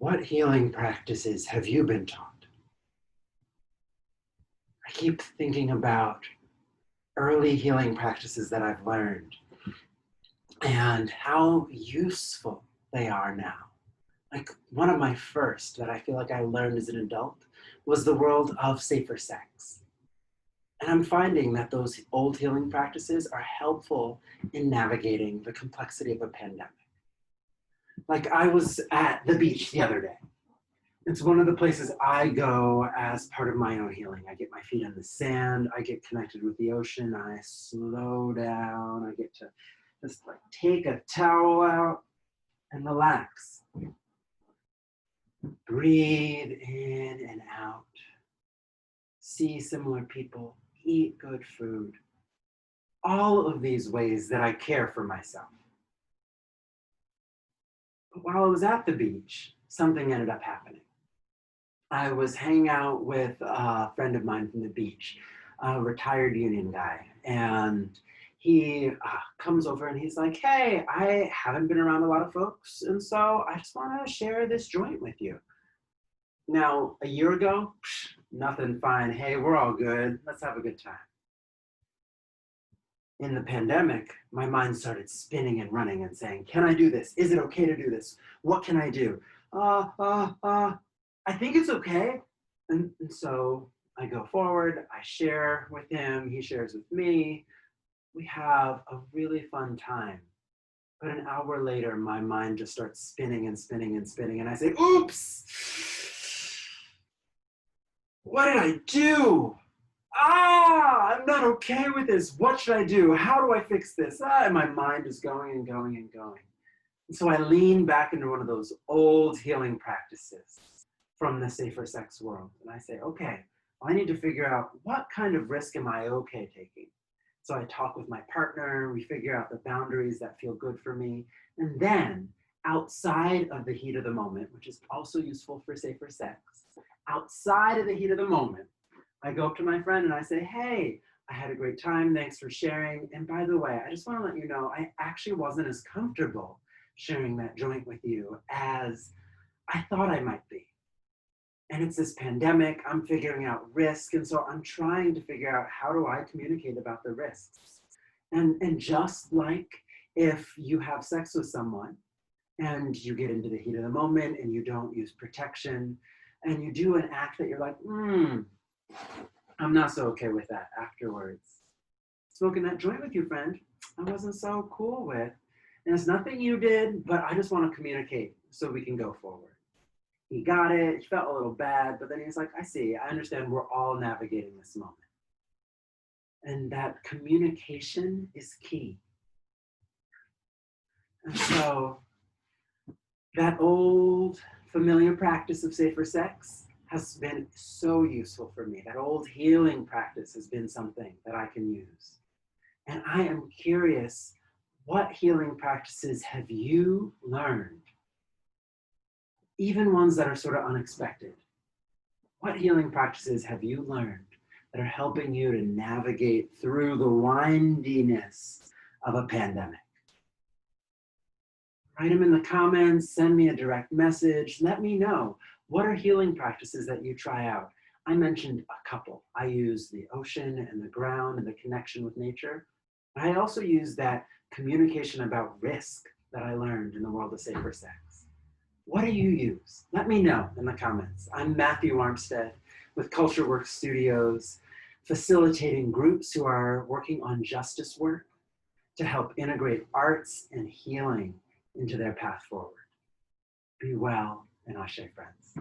What healing practices have you been taught? I keep thinking about early healing practices that I've learned and how useful they are now. Like one of my first that I feel like I learned as an adult was the world of safer sex. And I'm finding that those old healing practices are helpful in navigating the complexity of a pandemic. Like I was at the beach the other day. It's one of the places I go as part of my own healing. I get my feet in the sand, I get connected with the ocean, I slow down, I get to just like take a towel out and relax. Breathe in and out. See similar people, eat good food. All of these ways that I care for myself. But while I was at the beach, something ended up happening. I was hanging out with a friend of mine from the beach, a retired union guy, and he comes over and he's like, hey, I haven't been around a lot of folks, and so I just want to share this joint with you. Now, a year ago, nothing, fine, hey, we're all good, let's have a good time. In the pandemic, my mind started spinning and running and saying, can I do this? Is it okay to do this? What can I do? I think it's okay. And so I go forward, I share with him, he shares with me. We have a really fun time. But an hour later, my mind just starts spinning and spinning and spinning. And I say, oops, what did I do? I'm not okay with this. What should I do? How do I fix this? And my mind is going and going and going. And so I lean back into one of those old healing practices from the safer sex world. And I say, okay, well, I need to figure out what kind of risk am I okay taking? So I talk with my partner, we figure out the boundaries that feel good for me. And then outside of the heat of the moment, which is also useful for safer sex, outside of the heat of the moment, I go up to my friend and I say, hey, I had a great time, thanks for sharing. And by the way, I just want to let you know, I actually wasn't as comfortable sharing that joint with you as I thought I might be. And it's this pandemic, I'm figuring out risk. And so I'm trying to figure out how do I communicate about the risks. And just like if you have sex with someone and you get into the heat of the moment and you don't use protection and you do an act that you're like, I'm not so okay with that afterwards. Smoking that joint with you, friend, I wasn't so cool with. And it's nothing you did, but I just want to communicate so we can go forward. He got it, he felt a little bad, but then he's like, I see, I understand we're all navigating this moment. And that communication is key. And so that old familiar practice of safer sex has been so useful for me. That old healing practice has been something that I can use. And I am curious, what healing practices have you learned? Even ones that are sort of unexpected. What healing practices have you learned that are helping you to navigate through the windiness of a pandemic? Write them in the comments, send me a direct message, let me know. What are healing practices that you try out? I mentioned a couple. I use the ocean and the ground and the connection with nature. But I also use that communication about risk that I learned in the world of safer sex. What do you use? Let me know in the comments. I'm Matthew Armstead with Culture Works Studios, facilitating groups who are working on justice work to help integrate arts and healing into their path forward. Be well and Ashe, friends.